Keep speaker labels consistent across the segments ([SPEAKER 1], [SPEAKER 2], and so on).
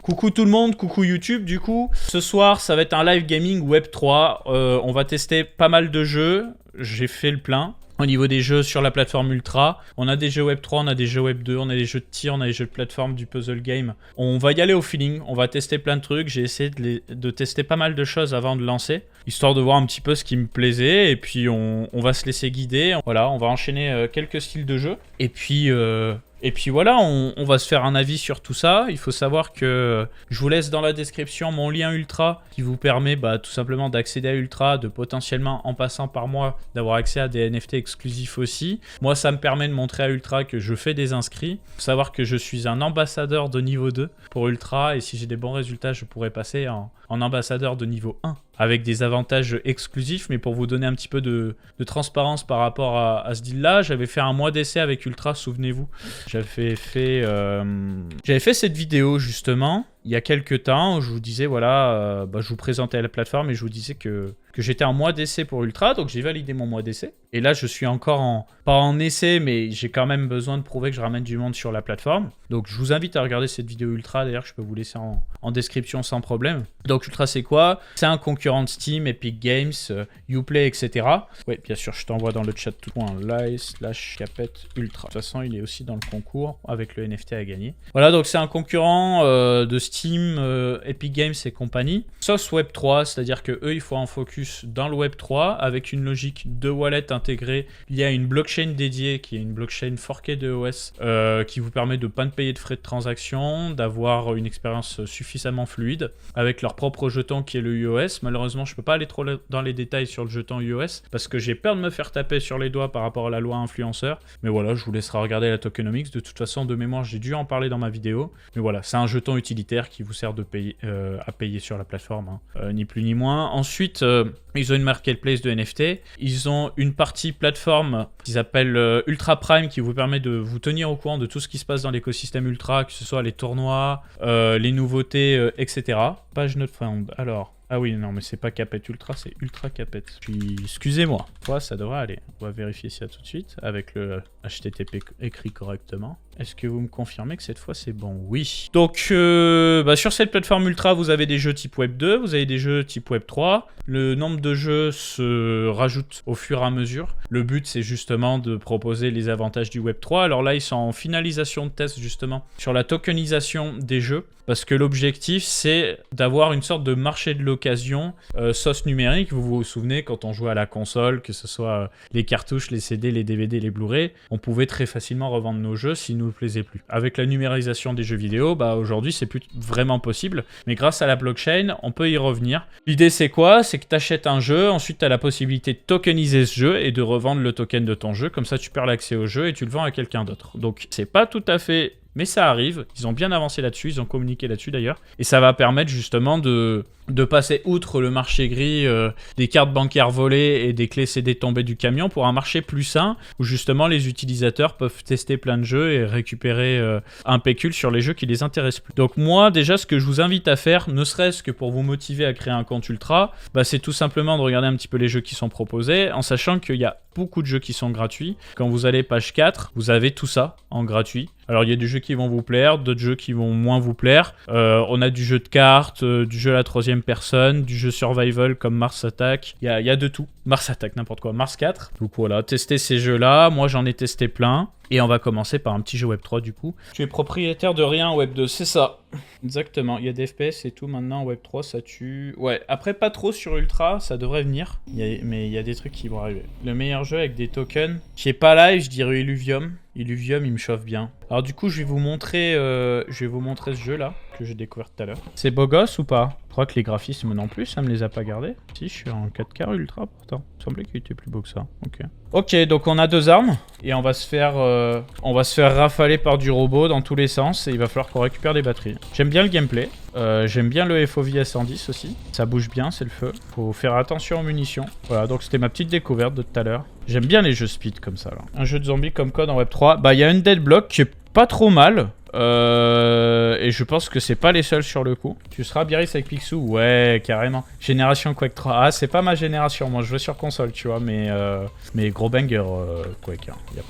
[SPEAKER 1] Coucou tout le monde, coucou YouTube du coup. Ce soir, ça va être un live gaming Web 3. On va tester pas mal de jeux. J'ai fait le plein. Au niveau des jeux sur la plateforme Ultra, on a des jeux Web 3, on a des jeux Web 2, on a des jeux de tir, on a des jeux de plateforme, du puzzle game. On va y aller au feeling, on va tester plein de trucs. J'ai essayé de tester pas mal de choses avant de lancer, histoire de voir un petit peu ce qui me plaisait. Et puis on va se laisser guider. Voilà, on va enchaîner quelques styles de jeu. Et puis voilà, on va se faire un avis sur tout ça. Il faut savoir que je vous laisse dans la description mon lien Ultra qui vous permet tout simplement d'accéder à Ultra, de potentiellement, en passant par moi, d'avoir accès à des NFT exclusifs aussi. Moi, ça me permet de montrer à Ultra que je fais des inscrits. Il faut savoir que je suis un ambassadeur de niveau 2 pour Ultra et si j'ai des bons résultats, je pourrais passer en ambassadeur de niveau 1 avec des avantages exclusifs. Mais pour vous donner un petit peu de transparence par rapport à ce deal-là, j'avais fait un mois d'essai avec Ultra, souvenez-vous. J'avais fait cette vidéo justement il y a quelques temps où je vous disais voilà, je vous présentais la plateforme et je vous disais que j'étais en mois d'essai pour Ultra, donc j'ai validé mon mois d'essai. Et là je suis encore pas en essai, mais j'ai quand même besoin de prouver que je ramène du monde sur la plateforme. Donc je vous invite à regarder cette vidéo Ultra, d'ailleurs je peux vous laisser en description sans problème. Donc Ultra c'est quoi? C'est un concurrent de Steam, Epic Games, Uplay, etc. Oui bien sûr je t'envoie dans le chat tout .live/capet ultra. De toute façon il est aussi dans le concours avec le NFT à gagner. Voilà, donc c'est un concurrent de Steam, Epic Games et compagnie. Sauce Web 3, c'est-à-dire que eux ils font un focus dans le Web 3 avec une logique de wallet intégrée. Il y a une blockchain dédiée qui est une blockchain forkée de EOS qui vous permet de ne pas payer de frais de transaction, d'avoir une expérience suffisamment fluide avec leur propre jeton qui est le EOS. Malheureusement, je ne peux pas aller trop dans les détails sur le jeton EOS parce que j'ai peur de me faire taper sur les doigts par rapport à la loi influenceur. Mais voilà, je vous laisserai regarder la tokenomics. De toute façon, de mémoire, j'ai dû en parler dans ma vidéo. Mais voilà, c'est un jeton utilitaire qui vous sert de payer, à payer sur la plateforme, ni plus ni moins. Ensuite, ils ont une marketplace de NFT. Ils ont une partie plateforme qu'ils appellent Ultra Prime qui vous permet de vous tenir au courant de tout ce qui se passe dans l'écosystème Ultra, que ce soit les tournois, les nouveautés, etc. Page not found. Alors, ah oui, non, mais c'est pas Capet Ultra, c'est Ultra Capet. Puis, excusez-moi. Ça devrait aller. On va vérifier ça tout de suite avec le HTTP écrit correctement. Est-ce que vous me confirmez que cette fois c'est bon? Oui. Donc, sur cette plateforme Ultra, vous avez des jeux type Web 2, vous avez des jeux type Web 3. Le nombre de jeux se rajoute au fur et à mesure. Le but, c'est justement de proposer les avantages du Web 3. Alors là, ils sont en finalisation de test justement sur la tokenisation des jeux. Parce que l'objectif, c'est d'avoir une sorte de marché de l'occasion sauce numérique. Vous vous souvenez, quand on jouait à la console, que ce soit les cartouches, les CD, les DVD, les Blu-ray, on pouvait très facilement revendre nos jeux s'ils nous plaisait plus. Avec la numérisation des jeux vidéo, aujourd'hui c'est plus vraiment possible, mais grâce à la blockchain, on peut y revenir. L'idée c'est quoi? C'est que tu achètes un jeu, ensuite tu as la possibilité de tokeniser ce jeu et de revendre le token de ton jeu, comme ça tu perds l'accès au jeu et tu le vends à quelqu'un d'autre. Donc c'est pas tout à fait... mais ça arrive, ils ont bien avancé là-dessus, ils ont communiqué là-dessus d'ailleurs, et ça va permettre justement de passer outre le marché gris des cartes bancaires volées et des clés CD tombées du camion pour un marché plus sain, où justement les utilisateurs peuvent tester plein de jeux et récupérer un pécule sur les jeux qui les intéressent plus. Donc moi déjà ce que je vous invite à faire, ne serait-ce que pour vous motiver à créer un compte Ultra, c'est tout simplement de regarder un petit peu les jeux qui sont proposés, en sachant qu'il y a beaucoup de jeux qui sont gratuits. Quand vous allez page 4, vous avez tout ça en gratuit. Alors il y a des jeux qui vont vous plaire, d'autres jeux qui vont moins vous plaire. On a du jeu de cartes, du jeu à la troisième personne, du jeu survival comme Mars Attack. Il y a de tout. Mars Attack, n'importe quoi. Mars 4. Donc voilà, testez ces jeux-là. Moi j'en ai testé plein. Et on va commencer par un petit jeu Web 3 du coup. Tu es propriétaire de rien Web 2, c'est ça. Exactement, il y a des FPS et tout maintenant, Web 3 ça tue. Ouais, après pas trop sur Ultra, ça devrait venir. Mais il y a des trucs qui vont arriver. Le meilleur jeu avec des tokens, qui est pas live, je dirais Illuvium. Illuvium, il me chauffe bien. Alors du coup, je vais vous montrer ce jeu-là, que j'ai découvert tout à l'heure. C'est beau gosse ou pas? Je crois que les graphismes non plus, ça me les a pas gardés. Si, je suis en 4K Ultra pourtant. Il semblait qu'il était plus beau que ça. Ok, donc on a deux armes. Et on va se faire rafaler par du robot dans tous les sens. Et il va falloir qu'on récupère des batteries. J'aime bien le gameplay. J'aime bien le FOV à 110 aussi. Ça bouge bien, c'est le feu. Faut faire attention aux munitions. Voilà, donc c'était ma petite découverte de tout à l'heure. J'aime bien les jeux speed comme ça là. Un jeu de zombie comme code en Web 3. Il y a Undead Block qui est pas trop mal. Et je pense que c'est pas les seuls sur le coup. Tu seras Biarritz avec Picsou? Ouais, carrément. Génération Quake 3. Ah, c'est pas ma génération. Moi, je veux sur console, tu vois. Mais gros banger, Quake. Il n'y a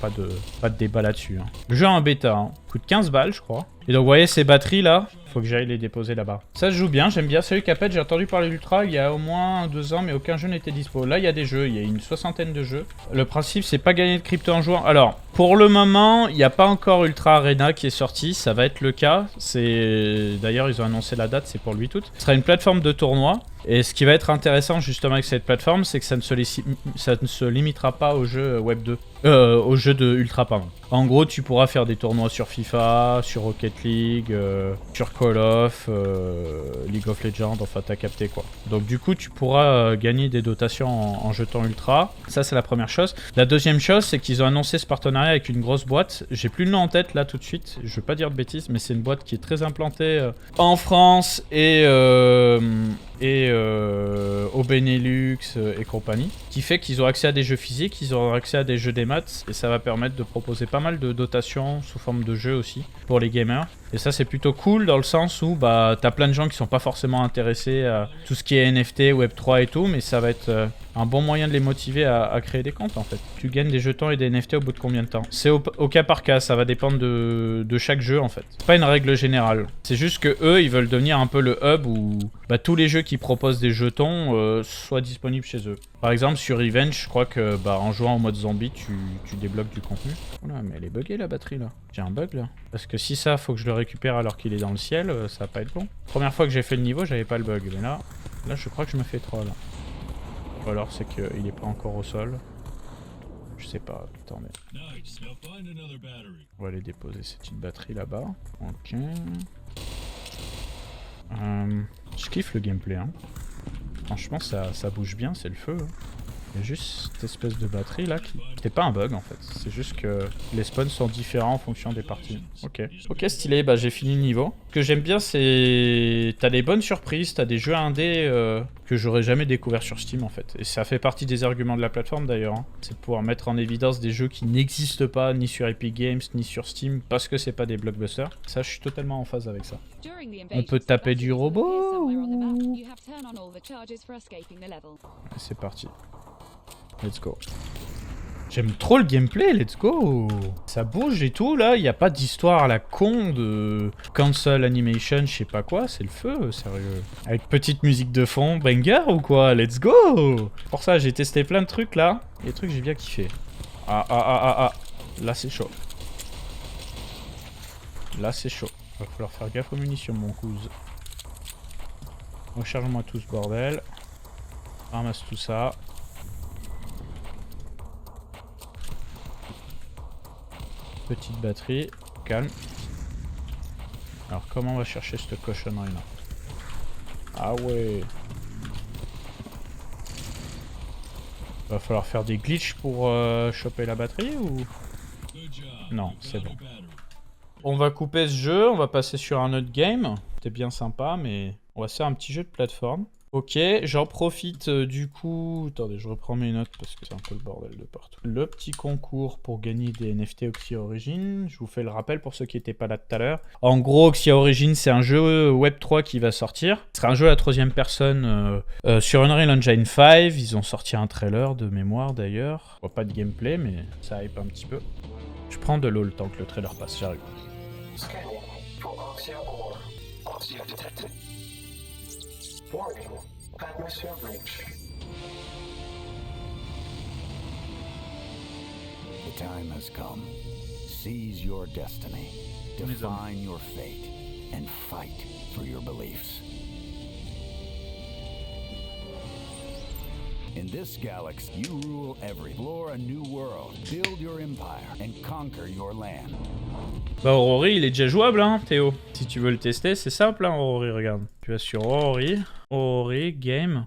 [SPEAKER 1] pas de débat là-dessus. Le jeu en bêta. Coûte 15 balles, je crois. Et donc, vous voyez ces batteries là. faut que j'aille les déposer là-bas. Ça se joue bien, j'aime bien. Salut Capet, j'ai entendu parler d'Ultra il y a au moins 2 ans, mais aucun jeu n'était dispo. Là, il y a des jeux, il y a une 60aine de jeux. Le principe, c'est pas gagner de crypto en jouant. Alors, pour le moment, il n'y a pas encore Ultra Arena qui est sorti, ça va être le cas. D'ailleurs, ils ont annoncé la date, c'est pour le 8 août. Ce sera une plateforme de tournoi. Et ce qui va être intéressant justement avec cette plateforme, c'est que ça ne se limitera pas aux jeux Web 2. Aux jeux de Ultra, pardon. En gros, tu pourras faire des tournois sur FIFA, sur Rocket League, sur Call of, League of Legends, enfin t'as capté quoi. Donc du coup, tu pourras gagner des dotations en jetant Ultra. Ça, c'est la première chose. La deuxième chose, c'est qu'ils ont annoncé ce partenariat avec une grosse boîte. J'ai plus le nom en tête là tout de suite, je veux pas dire de bêtises, mais c'est une boîte qui est très implantée en France et au Benelux et compagnie, qui fait qu'ils ont accès à des jeux physiques, ils ont accès à des jeux des maths, et ça va permettre de proposer pas mal de dotations sous forme de jeux aussi pour les gamers. Et ça c'est plutôt cool dans le sens où bah t'as plein de gens qui sont pas forcément intéressés à tout ce qui est NFT, Web3 et tout, mais ça va être un bon moyen de les motiver à créer des comptes en fait. Tu gagnes des jetons et des NFT au bout de combien de temps? C'est au cas par cas, ça va dépendre de chaque jeu en fait. C'est pas une règle générale. C'est juste que eux ils veulent devenir un peu le hub où bah, tous les jeux qui proposent des jetons soient disponibles chez eux. Par exemple sur Revenge, je crois que bah, en jouant en mode zombie tu débloques du contenu. Oula, mais elle est buggée la batterie là. J'ai un bug là. Parce que si ça faut que je le récupère alors qu'il est dans le ciel, ça va pas être bon. Première fois que j'ai fait le niveau, j'avais pas le bug. Mais là je crois que je me fais troll. Ou alors c'est qu'il est pas encore au sol. Je sais pas, attendez. On va aller déposer cette petite batterie là-bas. Ok. Je kiffe le gameplay. Hein. Franchement, ça bouge bien, c'est le feu. Hein. Il y a juste cette espèce de batterie là qui... C'est pas un bug en fait. C'est juste que les spawns sont différents en fonction des parties. Ok. Ok, stylé, bah j'ai fini le niveau. Ce que j'aime bien, c'est... T'as des bonnes surprises, t'as des jeux indés que j'aurais jamais découvert sur Steam en fait. Et ça fait partie des arguments de la plateforme d'ailleurs. Hein. C'est de pouvoir mettre en évidence des jeux qui n'existent pas ni sur Epic Games ni sur Steam parce que c'est pas des blockbusters. Ça, je suis totalement en phase avec ça. On peut taper du robot. C'est parti. Let's go. J'aime trop le gameplay, let's go. Ça bouge et tout, là, il n'y a pas d'histoire à la con de cancel animation, je sais pas quoi, c'est le feu, sérieux. Avec petite musique de fond, banger ou quoi, let's go. Pour ça, j'ai testé plein de trucs, là. Il y a des trucs que j'ai bien kiffé. Ah. Là, c'est chaud. Là, c'est chaud. Va falloir faire gaffe aux munitions, mon cousin. Recharge-moi tout ce bordel. Ramasse tout ça. Petite batterie, calme. Alors comment on va chercher cette cochonnerie là? Ah ouais. Va falloir faire des glitches pour choper la batterie ou... Non, c'est bon. On va couper ce jeu, on va passer sur un autre game. C'était bien sympa, mais on va faire un petit jeu de plateforme. Ok, j'en profite du coup... Attendez, je reprends mes notes parce que c'est un peu le bordel de partout. Le petit concours pour gagner des NFT Oxia Origin. Je vous fais le rappel pour ceux qui n'étaient pas là tout à l'heure. En gros, Oxia Origin, c'est un jeu Web3 qui va sortir. Ce sera un jeu à la 3e personne sur Unreal Engine 5. Ils ont sorti un trailer de mémoire d'ailleurs. Pas de gameplay, mais ça hype un petit peu. Je prends de l'eau le temps que le trailer passe, j'arrive.
[SPEAKER 2] Warning, atmosphere breach.
[SPEAKER 3] The time has come. Seize your destiny, define your fate, and fight for your beliefs. In this galaxy, you rule every. Explore a new world, build your empire, and conquer your land.
[SPEAKER 1] Bah Aurori, il est déjà jouable, hein, Théo. Si tu veux le tester, c'est simple, hein, Aurori, regarde. Tu vas sur Aurori, Game,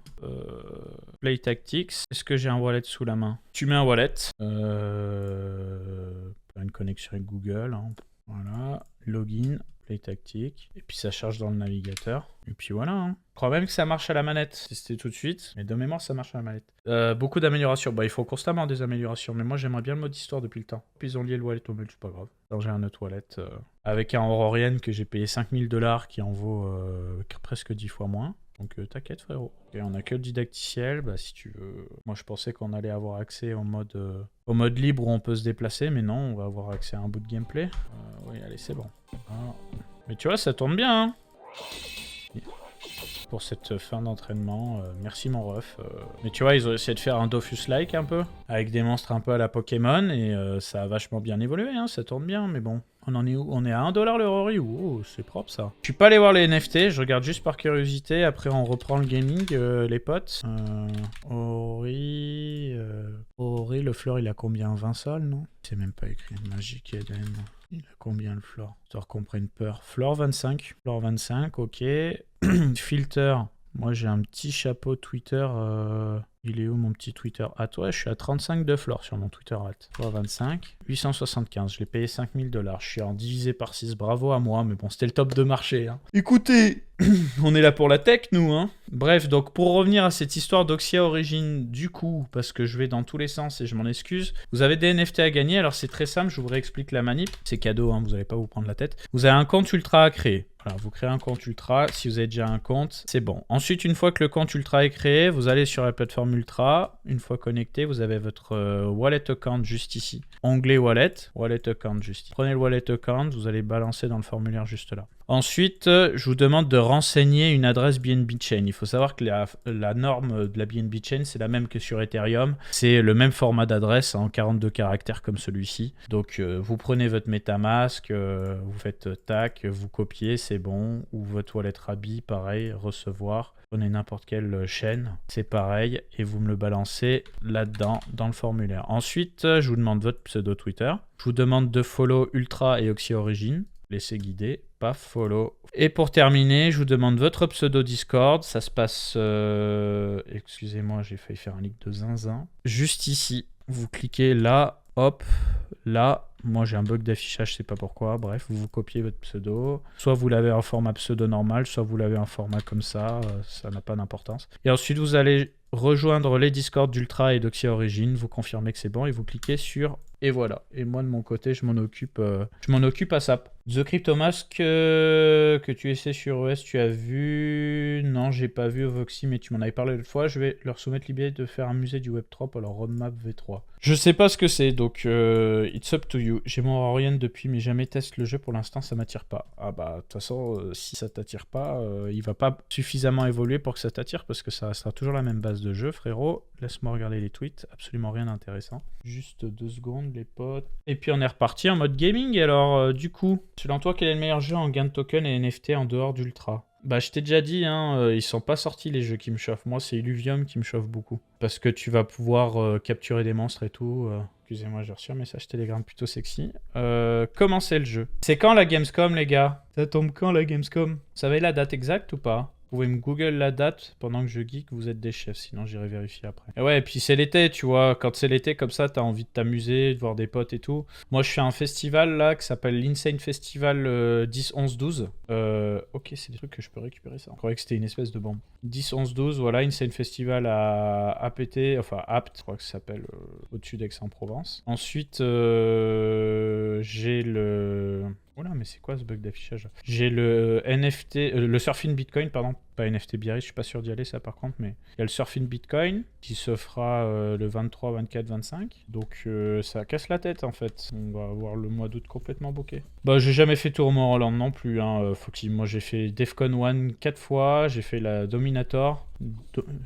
[SPEAKER 1] Play Tactics. Est-ce que j'ai un wallet sous la main? Tu mets un wallet. Une connexion avec Google, hein. Voilà. Login, Play Tactics. Et puis ça charge dans le navigateur. Et puis voilà, hein. Je crois même que ça marche à la manette. Tester tout de suite. Mais de mémoire, ça marche à la manette. Beaucoup d'améliorations. Bah, il faut constamment des améliorations. Mais moi, j'aimerais bien le mode histoire depuis le temps. Puis ils ont lié le wallet au mule, c'est pas grave. Alors, j'ai un autre wallet avec un Aurorian que j'ai payé 5000 $ qui en vaut presque 10 fois moins. Donc t'inquiète frérot. Et on a que le didacticiel, bah si tu veux. Moi je pensais qu'on allait avoir accès au mode libre où on peut se déplacer, mais non, on va avoir accès à un bout de gameplay. Oui, allez, c'est bon. Ah. Mais tu vois, ça tourne bien, hein. Pour cette fin d'entraînement. Merci mon ref. Mais tu vois, ils ont essayé de faire un Dofus-like un peu, avec des monstres un peu à la Pokémon, et ça a vachement bien évolué, hein, ça tourne bien, mais bon. On en est où? On est à 1$ le Rory. Oh, c'est propre ça. Je suis pas allé voir les NFT, je regarde juste par curiosité, après on reprend le gaming, les potes. Rory, le fleur il a combien? 20 sols, non? C'est même pas écrit. Magic Eden. Il a combien le Flore? Histoire qu'on prenne peur. Flore 25. Flore 25, ok. Filter. Moi j'ai un petit chapeau Twitter. Il est où mon petit Twitter? Ah toi, je suis à 35 de Flore sur mon Twitter hat. Flore 25. 875. Je l'ai payé 5000$. Je suis en divisé par 6. Bravo à moi. Mais bon, c'était le top de marché. Hein. Écoutez, on est là pour la tech, nous. Hein. Bref, donc pour revenir à cette histoire d'Oxia Origin, du coup, parce que je vais dans tous les sens et je m'en excuse, vous avez des NFT à gagner. Alors c'est très simple, je vous réexplique la manip. C'est cadeau, hein, vous n'allez pas vous prendre la tête. Vous avez un compte Ultra à créer. Voilà, vous créez un compte Ultra. Si vous avez déjà un compte, c'est bon. Ensuite, une fois que le compte Ultra est créé, vous allez sur la plateforme Ultra. Une fois connecté, vous avez votre wallet account juste ici. Onglet wallet, wallet account juste ici. Prenez le wallet account, vous allez balancer dans le formulaire juste là. Ensuite, je vous demande de renseigner une adresse BNB Chain. Il faut savoir que la norme de la BNB Chain, c'est la même que sur Ethereum. C'est le même format d'adresse en 42 caractères comme celui-ci. Donc, vous prenez votre MetaMask, vous faites tac, vous copiez, c'est bon. Ou votre wallet Rabi, pareil, recevoir. Prenez n'importe quelle chaîne, c'est pareil. Et vous me le balancez là-dedans, dans le formulaire. Ensuite, je vous demande votre pseudo Twitter. Je vous demande de follow Ultra et Oxia Origin. Laissez guider, paf, follow. Et pour terminer, je vous demande votre pseudo Discord. Ça se passe... Excusez-moi, j'ai failli faire un leak de zinzin. Juste ici, vous cliquez là, hop, là. Moi, j'ai un bug d'affichage, je sais pas pourquoi. Bref, vous copiez votre pseudo. Soit vous l'avez en format pseudo normal, soit vous l'avez en format comme ça. Ça n'a pas d'importance. Et ensuite, vous allez rejoindre les Discords d'Ultra et d'Oxia Origin. Vous confirmez que c'est bon et vous cliquez sur... Et voilà. Et moi, de mon côté, je m'en occupe à SAP. The Cryptomask que tu essaies sur ES, tu as vu? Non, j'ai pas vu Voxy, mais tu m'en avais parlé l'autre fois. Je vais leur soumettre l'idée de faire un musée du Web3 pour leur roadmap V3. Je sais pas ce que c'est, donc it's up to you. J'ai mon Orion depuis, mais jamais teste le jeu. Pour l'instant, ça m'attire pas. Ah bah, de toute façon, si ça t'attire pas, il va pas suffisamment évoluer pour que ça t'attire, parce que ça restera toujours la même base de jeu, frérot. Laisse-moi regarder les tweets, absolument rien d'intéressant. Juste 2 secondes, les potes. Et puis on est reparti en mode gaming. Alors, du coup, selon toi, quel est le meilleur jeu en gain de token et NFT en dehors d'Ultra? Bah, je t'ai déjà dit, hein, ils sont pas sortis les jeux qui me chauffent. Moi, c'est Illuvium qui me chauffe beaucoup. Parce que tu vas pouvoir capturer des monstres et tout. Excusez-moi, j'ai reçu un message Telegram plutôt sexy. Comment c'est le jeu? C'est quand la Gamescom, les gars? Ça tombe quand la Gamescom? Vous savez la date exacte ou pas? Vous pouvez me google la date pendant que je geek, vous êtes des chefs, sinon j'irai vérifier après. Et ouais, et puis c'est l'été, tu vois, quand c'est l'été comme ça, t'as envie de t'amuser, de voir des potes et tout. Moi je fais un festival là, qui s'appelle l'Insane Festival 10, 11, 12. Ok, c'est des trucs que je peux récupérer ça. Je croyais que c'était une espèce de bombe. 10, 11, 12, voilà, Insane Festival à APT, enfin Apt, je crois que ça s'appelle au-dessus d'Aix-en-Provence. Ensuite, j'ai le... Oula, mais c'est quoi ce bug d'affichage? J'ai le NFT, le Surfing Bitcoin, pardon, pas NFT Biarritz, je suis pas sûr d'y aller ça par contre, mais il y a le Surfing Bitcoin qui se fera le 23, 24, 25. Donc ça casse la tête en fait. On va avoir le mois d'août complètement booké. Bah j'ai jamais fait Tomorrowland non plus, hein. Moi j'ai fait Defcon 1 4 fois, j'ai fait la Dominator.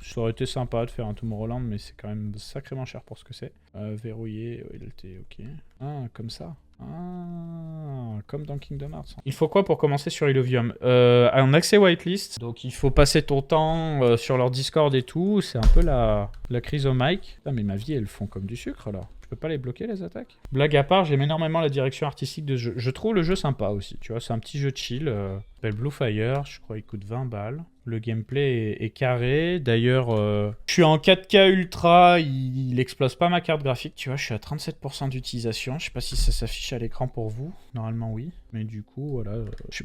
[SPEAKER 1] Ça aurait été sympa de faire un Tomorrowland, mais c'est quand même sacrément cher pour ce que c'est. Verrouillé, il était ok. Ah, comme ça. Ah, comme dans Kingdom Hearts. Il faut quoi pour commencer sur Illuvium? Un accès whitelist. Donc il faut passer ton temps sur leur Discord et tout. C'est un peu la crise au mic. Ah, mais ma vie, elles font comme du sucre là. Je peux pas les bloquer les attaques? Blague à part, j'aime énormément la direction artistique de jeu. Je trouve le jeu sympa aussi. Tu vois, c'est un petit jeu chill. S'appelle Blue Fire. Je crois qu'il coûte 20 balles. Le gameplay est carré. D'ailleurs, je suis en 4K ultra. Il explose pas ma carte graphique. Tu vois, je suis à 37% d'utilisation. Je sais pas si ça s'affiche à l'écran pour vous. Normalement, oui. Mais du coup, voilà.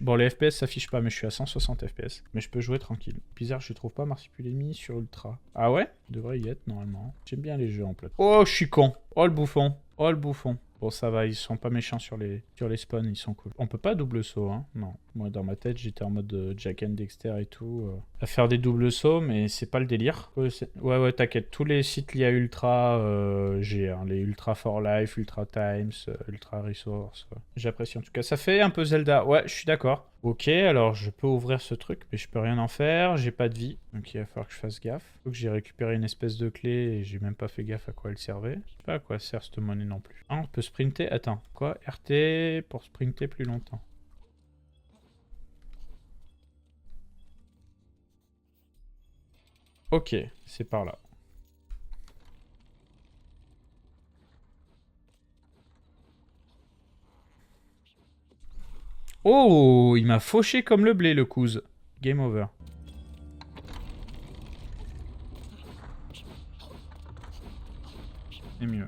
[SPEAKER 1] Bon, les FPS s'affichent pas, mais je suis à 160 FPS. Mais je peux jouer tranquille. Bizarre, je trouve pas Marsupilami sur ultra. Ah ouais? Il devrait y être normalement. J'aime bien les jeux en plate. Oh, je suis con. Oh, le bouffon. Oh, le bouffon. Bon, ça va, ils sont pas méchants sur les spawns, ils sont cool. On peut pas double saut, hein? Non. Moi, dans ma tête, j'étais en mode Jack and Dexter et tout. À faire des doubles sauts, mais c'est pas le délire. Ouais, t'inquiète. Tous les sites liés à Ultra, j'ai hein, les Ultra for Life, Ultra Times, Ultra Resource. J'apprécie en tout cas. Ça fait un peu Zelda. Ouais, je suis d'accord. Ok, alors je peux ouvrir ce truc, mais je peux rien en faire. J'ai pas de vie, donc il va falloir que je fasse gaffe. Faut que j'ai récupéré une espèce de clé et j'ai même pas fait gaffe à quoi elle servait. Je sais pas à quoi sert cette monnaie non plus. Ah, on peut sprinter. Attends, quoi? RT pour sprinter plus longtemps. Ok, c'est par là. Oh, il m'a fauché comme le blé, le couze. Game over. C'est mieux.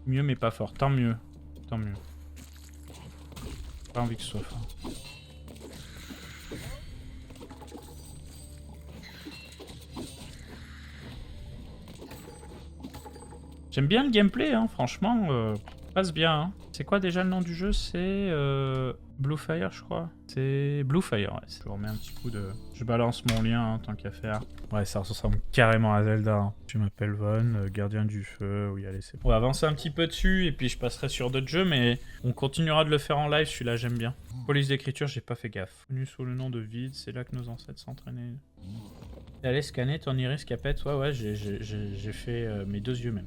[SPEAKER 1] Mieux mais pas fort. Tant mieux. Tant mieux. Pas envie que ce soit fort. J'aime bien le gameplay, hein, franchement, passe bien. Hein. C'est quoi déjà le nom du jeu? C'est Bluefire, je crois. C'est Bluefire, ouais. Je remets un petit coup de... Je balance mon lien, hein, tant qu'à faire. Ouais, ça ressemble carrément à Zelda. Hein. Je m'appelle Von, gardien du feu. Oui, allez, c'est bon. On va avancer un petit peu dessus, et puis je passerai sur d'autres jeux, mais on continuera de le faire en live, celui-là, j'aime bien. Police d'écriture, j'ai pas fait gaffe. Connu sous le nom de Vide, c'est là que nos ancêtres s'entraînaient. Allez, scanner ton iris capette. Ouais, j'ai fait mes 2 yeux même.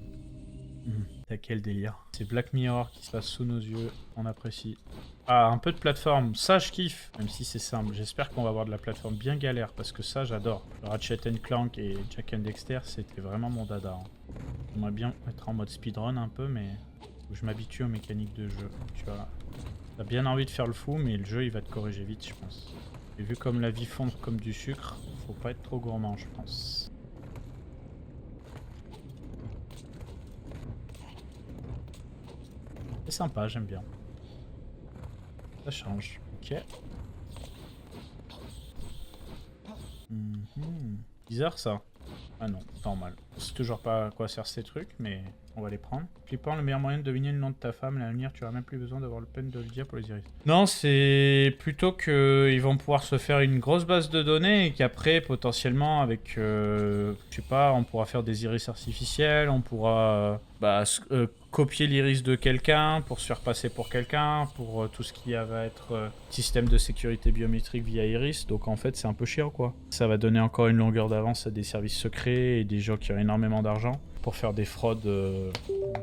[SPEAKER 1] T'as quel délire. C'est Black Mirror qui se passe sous nos yeux, on apprécie. Ah, un peu de plateforme, ça je kiffe, même si c'est simple. J'espère qu'on va avoir de la plateforme bien galère, parce que ça j'adore. Ratchet & Clank et Jak and Dexter, c'était vraiment mon dada. Hein. J'aimerais bien être en mode speedrun un peu, mais faut que je m'habitue aux mécaniques de jeu. Tu vois, t'as bien envie de faire le fou, mais le jeu il va te corriger vite, je pense. Et vu comme la vie fond comme du sucre, faut pas être trop gourmand, je pense. C'est sympa, j'aime bien. Ça change. Ok. Bizarre ça. Ah non, normal. C'est toujours pas à quoi sert ces trucs, mais on va les prendre. Flippant, le meilleur moyen de deviner le nom de ta femme, l'avenir, tu auras même plus besoin d'avoir le peine de le dire pour les iris. Non, c'est plutôt qu'ils vont pouvoir se faire une grosse base de données et qu'après, potentiellement, avec, je sais pas, on pourra faire des iris artificiels, on pourra copier l'iris de quelqu'un pour se faire passer pour quelqu'un, pour tout ce qui va être système de sécurité biométrique via iris. Donc en fait, c'est un peu chiant, quoi. Ça va donner encore une longueur d'avance à des services secrets et des gens qui ont énormément d'argent pour faire des fraudes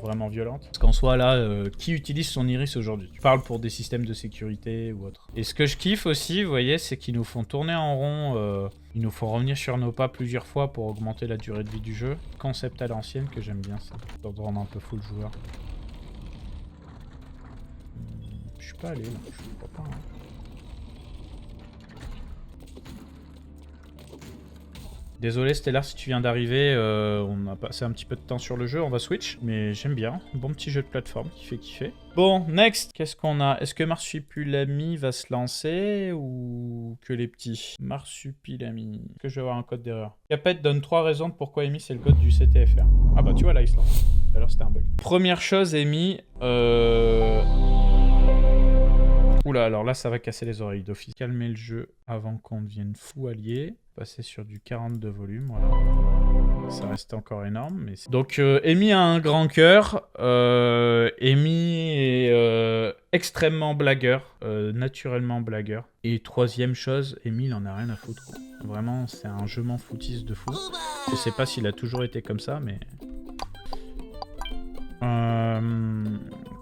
[SPEAKER 1] vraiment violentes. Parce qu'en soi, là, qui utilise son iris aujourd'hui? Tu parles pour des systèmes de sécurité ou autre. Et ce que je kiffe aussi, vous voyez, c'est qu'ils nous font tourner en rond, ils nous font revenir sur nos pas plusieurs fois pour augmenter la durée de vie du jeu. Concept à l'ancienne que j'aime bien, ça. Pour rendre un peu fou le joueur. Je suis pas allé, là. Je crois pas, hein. Désolé Stellar si tu viens d'arriver, on a passé un petit peu de temps sur le jeu, on va switch, mais j'aime bien, bon petit jeu de plateforme qui fait kiffer. Bon, next, qu'est-ce qu'on a? Est-ce que Marsupilami va se lancer ou que les petits? Marsupilami, est-ce que je vais avoir un code d'erreur? Capet donne 3 raisons de pourquoi Amy c'est le code du CTFR. Ah bah tu vois là il se lance, alors c'était un bug. Première chose Amy, oula, alors là, ça va casser les oreilles d'office. Calmer le jeu avant qu'on devienne fou allié. Passer sur du 42 volumes, voilà. Ça reste encore énorme. Mais donc, Amy a un grand cœur. Amy est extrêmement blagueur. Naturellement blagueur. Et troisième chose, Amy, il en a rien à foutre. Quoi. Vraiment, c'est un je m'en foutiste de fou. Je sais pas s'il a toujours été comme ça, mais...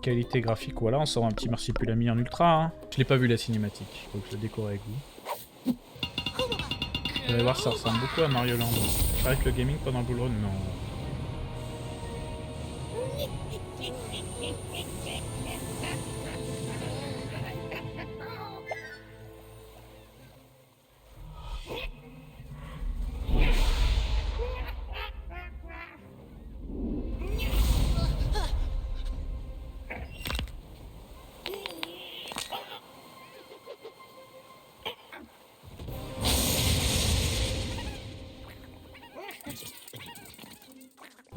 [SPEAKER 1] Qualité graphique, voilà, on sort un petit Marsupilami en ultra. Hein. Je l'ai pas vu la cinématique, donc je le décore avec vous. Vous allez voir, ça ressemble beaucoup à Mario Land. Avec le gaming pendant Bull Run, non.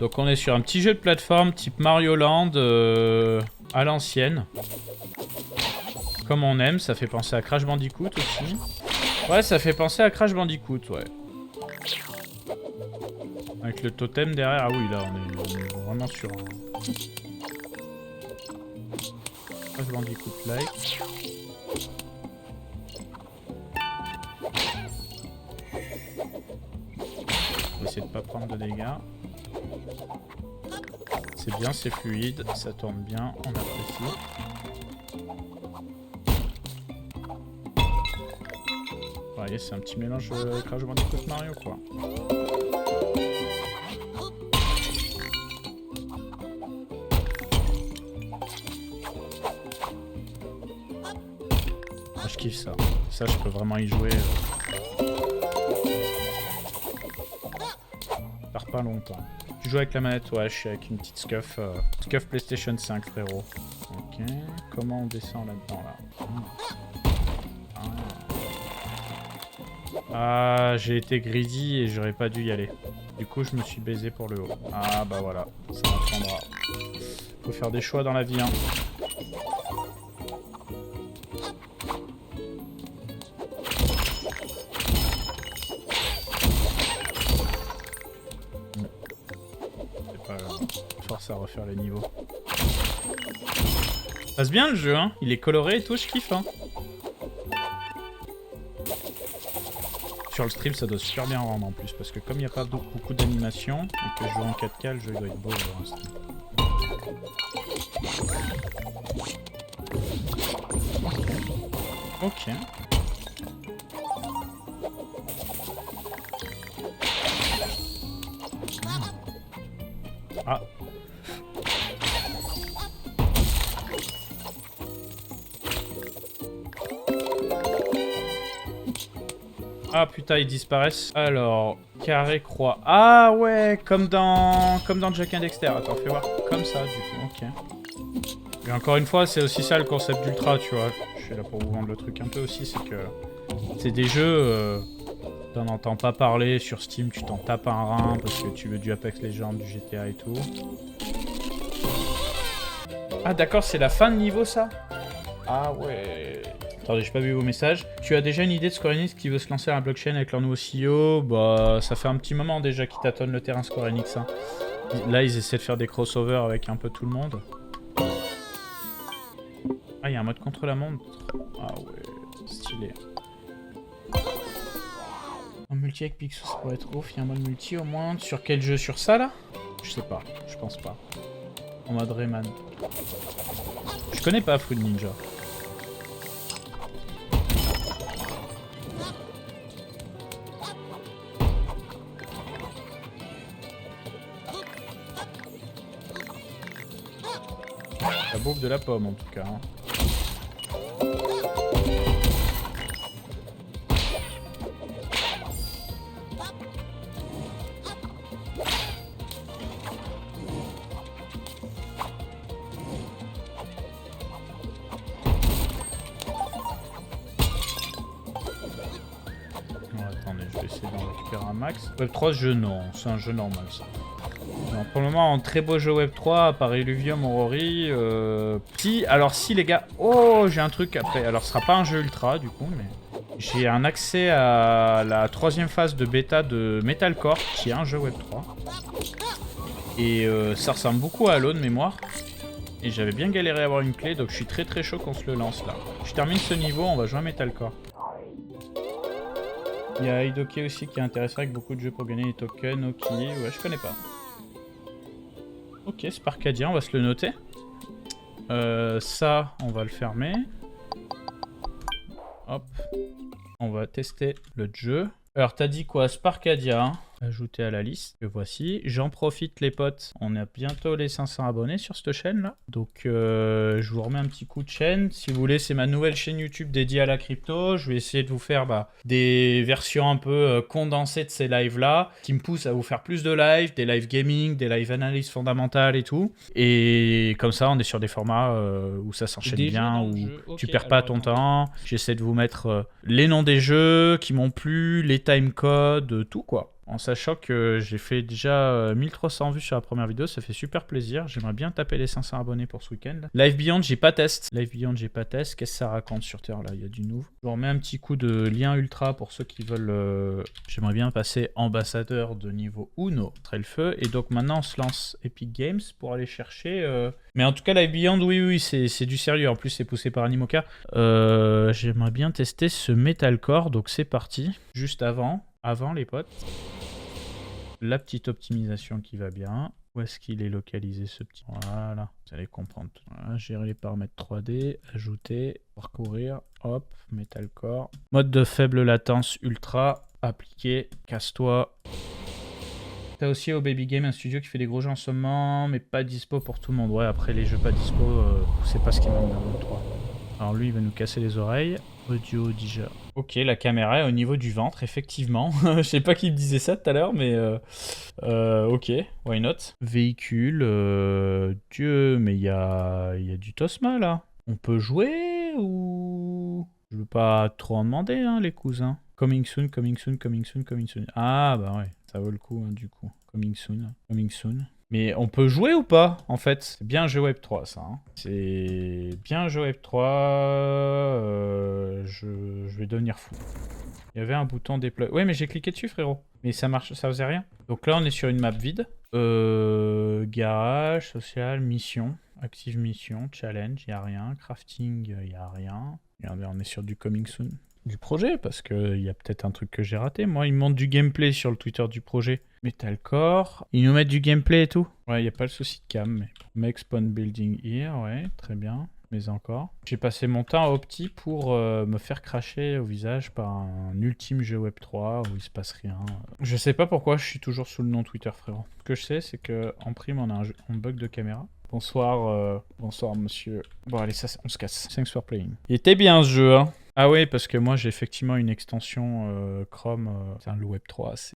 [SPEAKER 1] Donc on est sur un petit jeu de plateforme type Mario Land à l'ancienne. Comme on aime, ça fait penser à Crash Bandicoot aussi. Ouais, ça fait penser à Crash Bandicoot, ouais. Avec le totem derrière. Ah oui, là, on est vraiment sur un... Crash Bandicoot-like. On va essayer de pas prendre de dégâts. C'est bien, c'est fluide, ça tourne bien, on apprécie. Ouais, c'est un petit mélange Crash Bandicoot Mario quoi. Ah, je kiffe ça. Ça, je peux vraiment y jouer. Perd pas longtemps. Tu joues avec la manette? Ouais, je suis avec une petite Scuf. Scuf PlayStation 5, frérot. Ok. Comment on descend là-dedans, là? Ah, j'ai été greedy et j'aurais pas dû y aller. Du coup, je me suis baisé pour le haut. Ah, bah voilà. Ça m'apprendra. Faut faire des choix dans la vie, hein. Force à refaire les niveaux. Ça passe bien le jeu, hein. Il est coloré et tout, je kiffe, hein. Sur le stream, ça doit super bien rendre en plus, parce que comme il n'y a pas beaucoup d'animation, et que je joue en 4K, le jeu doit être beau sur un stream. Ok. Ah. Ah putain, ils disparaissent. Alors, carré, croix. Ah ouais, comme dans Jack and Dexter. Attends, fais voir. Comme ça, du coup, ok. Et encore une fois, c'est aussi ça le concept d'Ultra, tu vois. Je suis là pour vous vendre le truc un peu aussi, c'est que... C'est des jeux... T'en entends pas parler sur Steam, tu t'en tapes un rein parce que tu veux du Apex Legends, du GTA et tout. Ah d'accord, c'est la fin de niveau ça? Ah ouais... Attendez, j'ai pas vu vos messages. Tu as déjà une idée de Square Enix qui veut se lancer à la blockchain avec leur nouveau CEO? Bah, ça fait un petit moment déjà qu'ils tâtonnent le terrain Square Enix. Hein. Là, ils essaient de faire des crossovers avec un peu tout le monde. Ah, il y a un mode contre la montre. Ah ouais, stylé. Un multi avec Pixel, ça pourrait être ouf. Il y a un mode multi au moins. Sur quel jeu? Sur ça là? Je sais pas, je pense pas. En mode Rayman. Je connais pas Fruit Ninja. Ça bouffe de la pomme en tout cas. Hein. Attendez, je vais essayer d'en récupérer un max. Web 3, ce jeu non, c'est un jeu normal ça. Non, pour le moment, un très beau jeu Web 3, à part Illuvium, Aurori. Si, alors si les gars... Oh, j'ai un truc après. Alors ce sera pas un jeu ultra du coup, mais... J'ai un accès à la 3e phase de bêta de Metalcore, qui est un jeu Web 3. Et ça ressemble beaucoup à Halo de mémoire. Et j'avais bien galéré à avoir une clé, donc je suis très chaud qu'on se le lance là. Je termine ce niveau, on va jouer à Metalcore. Il y a Idoki aussi qui est intéressant avec beaucoup de jeux pour gagner les tokens. Ok, ouais, je connais pas. Ok, Sparkadia, on va se le noter. Ça, on va le fermer. Hop. On va tester le jeu. Alors, t'as dit quoi? Sparkadia, hein. Ajouter à la liste. Le voici. J'en profite, les potes. On a bientôt les 500 abonnés sur cette chaîne-là. Donc, je vous remets un petit coup de chaîne. Si vous voulez, c'est ma nouvelle chaîne YouTube dédiée à la crypto. Je vais essayer de vous faire des versions un peu condensées de ces lives-là, qui me poussent à vous faire plus de lives, des lives gaming, des lives analyse fondamentale et tout. Et comme ça, on est sur des formats où ça s'enchaîne bien, où tu perds pas ton temps. J'essaie de vous mettre les noms des jeux qui m'ont plu, les timecodes, tout quoi. En sachant que j'ai fait déjà 1300 vues sur la première vidéo, ça fait super plaisir. J'aimerais bien taper les 500 abonnés pour ce week-end. Live Beyond, j'ai pas test. Qu'est-ce que ça raconte sur Terre là? Il y a du nouveau. Je vous remets un petit coup de lien ultra pour ceux qui veulent. J'aimerais bien passer ambassadeur de niveau Uno. Très le feu. Et donc maintenant, on se lance Epic Games pour aller chercher. Mais en tout cas, Live Beyond, oui, c'est du sérieux. En plus, c'est poussé par Animoca. J'aimerais bien tester ce Metalcore. Donc c'est parti. Juste avant les potes. La petite optimisation qui va bien. Où est-ce qu'il est localisé ce petit... Voilà, vous allez comprendre. Voilà, gérer les paramètres 3D, ajouter, parcourir, hop, Metalcore. Mode de faible latence ultra, appliqué, casse-toi. T'as aussi au Baby Game un studio qui fait des gros jeux en ce moment, mais pas dispo pour tout le monde. Ouais, après les jeux pas dispo, c'est pas ce qui manque dans le 3. Alors lui, il va nous casser les oreilles. Audio déjà. Ok, la caméra est au niveau du ventre, effectivement. Je sais pas qui me disait ça tout à l'heure, mais ok, why not. Véhicule, Dieu, mais il y a du Tosma là. On peut jouer ou... Je veux pas trop en demander, hein, les cousins. Coming soon, coming soon, coming soon, coming soon. Ah bah ouais, ça vaut le coup, hein, du coup. Coming soon, coming soon. Mais on peut jouer ou pas, en fait? C'est bien un jeu Web 3, ça. Hein. C'est bien un jeu Web 3. Je vais devenir fou. Il y avait un bouton déploie. Ouais, mais j'ai cliqué dessus, frérot. Mais ça marche, ça faisait rien. Donc là, on est sur une map vide. Garage, social, mission. Active mission, challenge, il n'y a rien. Crafting, il n'y a rien. Regardez, on est sur du coming soon. Du projet, parce qu'il y a peut-être un truc que j'ai raté. Moi, ils me montrent du gameplay sur le Twitter du projet. Metalcore. Ils nous mettent du gameplay et tout. Ouais, il n'y a pas le souci de cam. Mais... Make spawn building here, ouais, très bien. Mais encore. J'ai passé mon temps à Opti pour me faire cracher au visage par un ultime jeu Web 3 où il se passe rien. Je sais pas pourquoi je suis toujours sous le nom Twitter, frérot. Ce que je sais, c'est qu'en prime, on a un bug de caméra. Bonsoir, bonsoir monsieur. Bon allez, ça, on se casse. Thanks for playing. Il était bien ce jeu, hein. Ah oui, parce que moi j'ai effectivement une extension Chrome. Putain, le Web 3, c'est...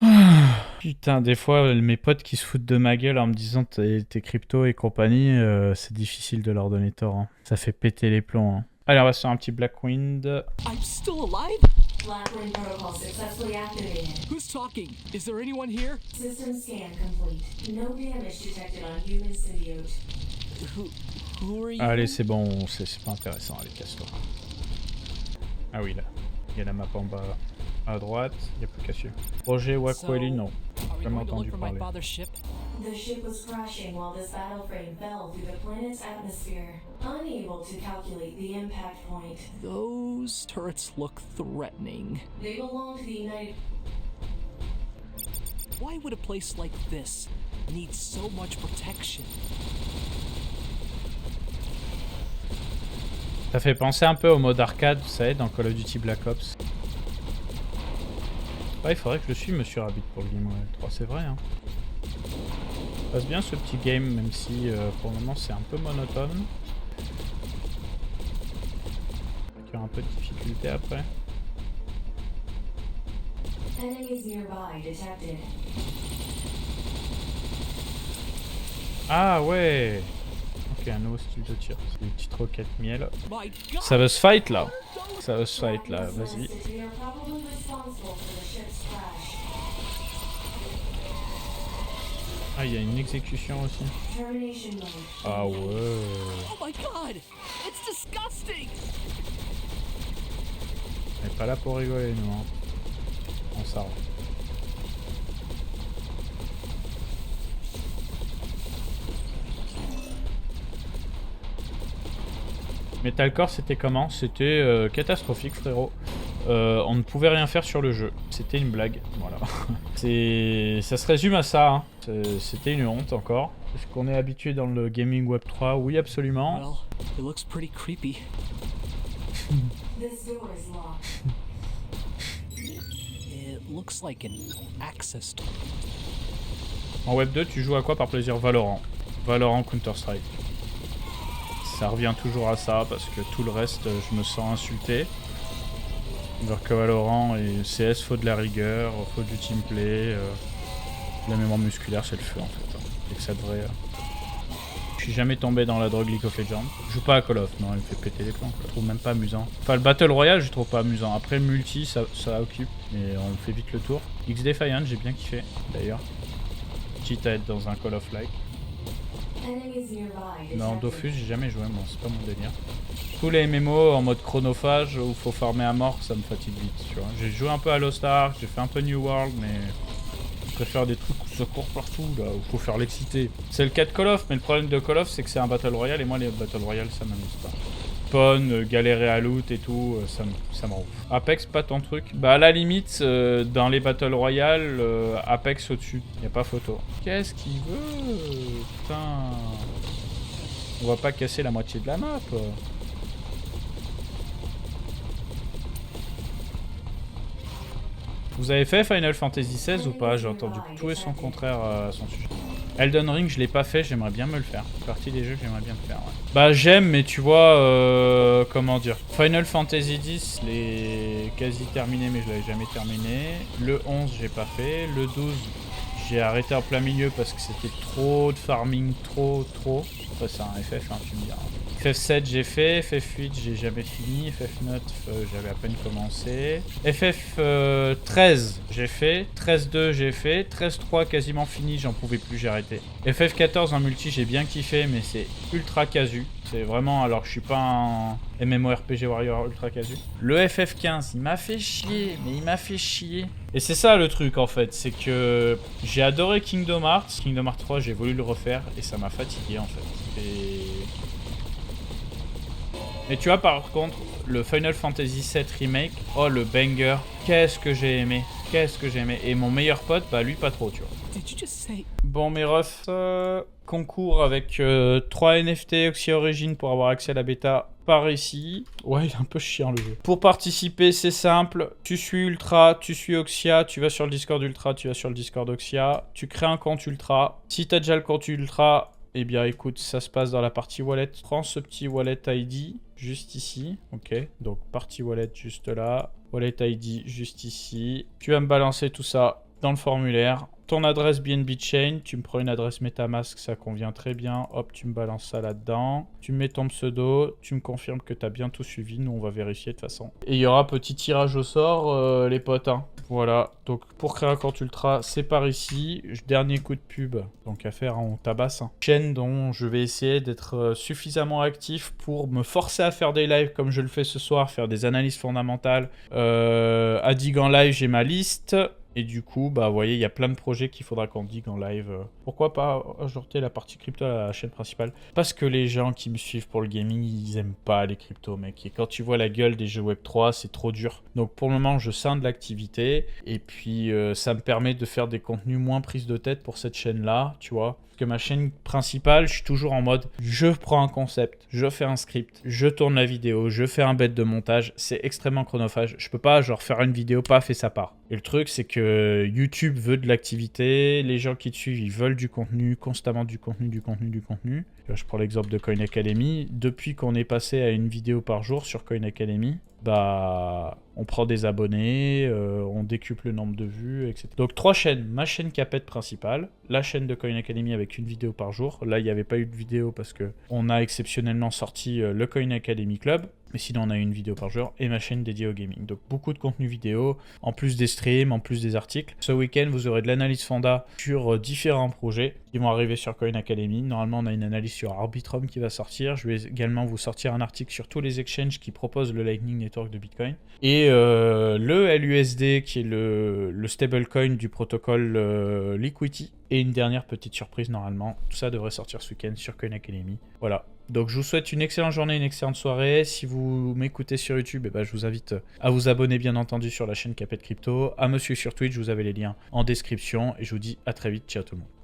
[SPEAKER 1] Putain, des fois, mes potes qui se foutent de ma gueule en me disant t'es crypto et compagnie, c'est difficile de leur donner tort. Hein. Ça fait péter les plombs. Hein. Allez, on va se faire un petit Blackwind.
[SPEAKER 4] I'm still alive?
[SPEAKER 5] Blackwind protocol successfully activated.
[SPEAKER 4] Who's talking? Is there anyone here?
[SPEAKER 5] System scan complete. No damage detected on human symbiote.
[SPEAKER 4] Who are you?
[SPEAKER 1] Allez, c'est bon, c'est pas intéressant. Allez, casse-toi. Ah oui, là. Il y a la map en bas à droite. Il n'y a plus qu'à suivre. Projet Wakweli, non.
[SPEAKER 4] Are we
[SPEAKER 1] Jamais
[SPEAKER 4] going to
[SPEAKER 1] entendu
[SPEAKER 4] look for my
[SPEAKER 1] parler.
[SPEAKER 4] father's ship?
[SPEAKER 5] The ship was crashing while this battle frame fell through the planet's atmosphere, unable to calculate the impact point.
[SPEAKER 4] Those turrets look threatening.
[SPEAKER 5] They belong to the United...
[SPEAKER 4] Why would a place like this need so much protection?
[SPEAKER 1] Ça fait penser un peu au mode arcade, vous savez, dans Call of Duty Black Ops. Ouais, il faudrait que je suive Monsieur Rabbit pour le Game 3, c'est vrai. Hein. Ça passe bien ce petit game, même si pour le moment c'est un peu monotone. Il y aura un peu de difficulté après.
[SPEAKER 5] Enemies nearby detected.
[SPEAKER 1] Ah ouais. Ok, un nouveau style de tir. C'est des petites roquettes miel.
[SPEAKER 4] My God!
[SPEAKER 1] Ça veut se fight là. Ça veut se fight là, vas-y.
[SPEAKER 5] They are probably responsible for the ship's crash.
[SPEAKER 1] Ah, il y a une exécution aussi.
[SPEAKER 5] Termination mode.
[SPEAKER 1] Ah ouais.
[SPEAKER 4] Oh my God! It's disgusting!
[SPEAKER 1] On n'est pas là pour rigoler, nous. Hein. On s'arrête. Metalcore, c'était comment? C'était catastrophique, frérot. On ne pouvait rien faire sur le jeu. C'était une blague. Voilà. Ça se résume à ça. Hein. C'était une honte encore. Est-ce qu'on est habitué dans le gaming Web 3? Oui, absolument.
[SPEAKER 4] Well, it looks pretty creepy.
[SPEAKER 5] This door is locked.
[SPEAKER 4] It looks like an access door.
[SPEAKER 1] En Web 2, tu joues à quoi par plaisir? Valorant. Valorant, Counter-Strike. Ça revient toujours à ça parce que tout le reste, je me sens insulté. Alors que Valorant et CS, faut de la rigueur, faut du teamplay. La mémoire musculaire, c'est le feu en fait. Et que ça devrait. suis jamais tombé dans la drogue League of Legends. Je joue pas à Call of, non, elle me fait péter les plombs. Je le trouve même pas amusant. Enfin, le Battle Royale, je trouve pas amusant. Après, le multi, ça occupe, mais on fait vite le tour. X Defiant, j'ai bien kiffé, d'ailleurs. Quitte à être dans un Call of like. Non, Dofus, j'ai jamais joué, moi, c'est pas mon délire. Tous les MMO en mode chronophage où faut farmer à mort, ça me fatigue vite, tu vois. J'ai joué un peu à Lost Ark, j'ai fait un peu New World, mais je préfère des trucs où ça court partout, là, où faut faire l'excité. C'est le cas de Call of, mais le problème de Call of, c'est que c'est un Battle Royale, et moi, les Battle Royale, ça m'amuse pas. Spawn, galérer à loot et tout, ça me rend ouf. Apex, pas ton truc. Bah à la limite, dans les Battle Royale, Apex au-dessus, y a pas photo. Qu'est-ce qu'il veut? Putain. On va pas casser la moitié de la map. Vous avez fait Final Fantasy XVI ou pas? J'ai entendu tout et son contraire à son sujet. Elden Ring, je l'ai pas fait, j'aimerais bien me le faire. C'est partie des jeux que j'aimerais bien me faire, ouais. Bah j'aime, mais tu vois, comment dire. Final Fantasy X, je l'ai quasi terminé, mais je l'avais jamais terminé. Le 11, j'ai pas fait. Le 12, j'ai arrêté en plein milieu parce que c'était trop de farming, trop. Après c'est un FF, hein, tu me diras. FF7 j'ai fait, FF8 j'ai jamais fini, FF9 j'avais à peine commencé. FF13 j'ai fait, 13-2 j'ai fait, 13-3 quasiment fini, j'en pouvais plus, j'ai arrêté. FF14 en multi j'ai bien kiffé, mais c'est ultra casu. C'est vraiment, alors je suis pas un MMORPG Warrior ultra casu. Le FF15 il m'a fait chier, mais il m'a fait chier. Et c'est ça le truc en fait, c'est que j'ai adoré Kingdom Hearts. Kingdom Hearts 3 j'ai voulu le refaire et ça m'a fatigué en fait. Et tu vois par contre, le Final Fantasy VII Remake, oh le banger, qu'est-ce que j'ai aimé, Et mon meilleur pote, bah lui pas trop tu vois. Bon mes refs, concours avec 3 NFT Oxy Origin pour avoir accès à la bêta par ici. Ouais il est un peu chiant le jeu. Pour participer c'est simple, tu suis Ultra, tu suis Oxia, tu vas sur le Discord Ultra, tu vas sur le Discord Oxia, tu crées un compte Ultra. Si t'as déjà le compte Ultra, eh bien écoute, ça se passe dans la partie wallet. Prends ce petit wallet ID juste ici, ok. Donc partie wallet juste là, wallet ID juste ici. Tu vas me balancer tout ça dans le formulaire. Ton adresse BNB Chain, tu me prends une adresse MetaMask, ça convient très bien. Hop, tu me balances ça là-dedans. Tu me mets ton pseudo, tu me confirmes que tu as bien tout suivi. Nous, on va vérifier de toute façon. Et il y aura petit tirage au sort, les potes. Hein. Voilà, donc pour créer un compte Ultra, c'est par ici. Dernier coup de pub, donc à faire, on tabasse. Hein. Chaîne dont je vais essayer d'être suffisamment actif pour me forcer à faire des lives comme je le fais ce soir, faire des analyses fondamentales. À Dig en live, j'ai ma liste. Et du coup, bah, vous voyez, il y a plein de projets qu'il faudra qu'on digue en live. Pourquoi pas ajouter la partie crypto à la chaîne principale? Parce que les gens qui me suivent pour le gaming, ils aiment pas les cryptos, mec. Et quand tu vois la gueule des jeux Web3, c'est trop dur. Donc pour le moment, je scinde l'activité. Et puis, ça me permet de faire des contenus moins prise de tête pour cette chaîne-là, tu vois. Que ma chaîne principale, je suis toujours en mode je prends un concept, je fais un script, je tourne la vidéo, je fais un bête de montage, c'est extrêmement chronophage. Je peux pas genre faire une vidéo, paf et ça part. Et le truc c'est que YouTube veut de l'activité, les gens qui te suivent ils veulent du contenu, constamment du contenu. Je prends l'exemple de Coin Academy, depuis qu'on est passé à une vidéo par jour sur Coin Academy, bah on prend des abonnés, on décuple le nombre de vues, etc. Donc 3 chaînes, ma chaîne Capette principale, la chaîne de Coin Academy avec une vidéo par jour. Là il n'y avait pas eu de vidéo parce que on a exceptionnellement sorti le Coin Academy Club. Mais sinon on a une vidéo par jour et ma chaîne dédiée au gaming. Donc beaucoup de contenu vidéo, en plus des streams, en plus des articles. Ce week-end vous aurez de l'analyse fonda sur différents projets qui vont arriver sur Coin Academy. Normalement on a une analyse sur Arbitrum qui va sortir. Je vais également vous sortir un article sur tous les exchanges qui proposent le Lightning Network de Bitcoin. Et le LUSD qui est le stablecoin du protocole Liquidity. Et une dernière petite surprise normalement. Tout ça devrait sortir ce week-end sur Coin Academy. Voilà. Donc je vous souhaite une excellente journée, une excellente soirée. Si vous m'écoutez sur YouTube, je vous invite à vous abonner bien entendu sur la chaîne Capette Crypto, à me suivre sur Twitch, vous avez les liens en description. Et je vous dis à très vite, ciao tout le monde.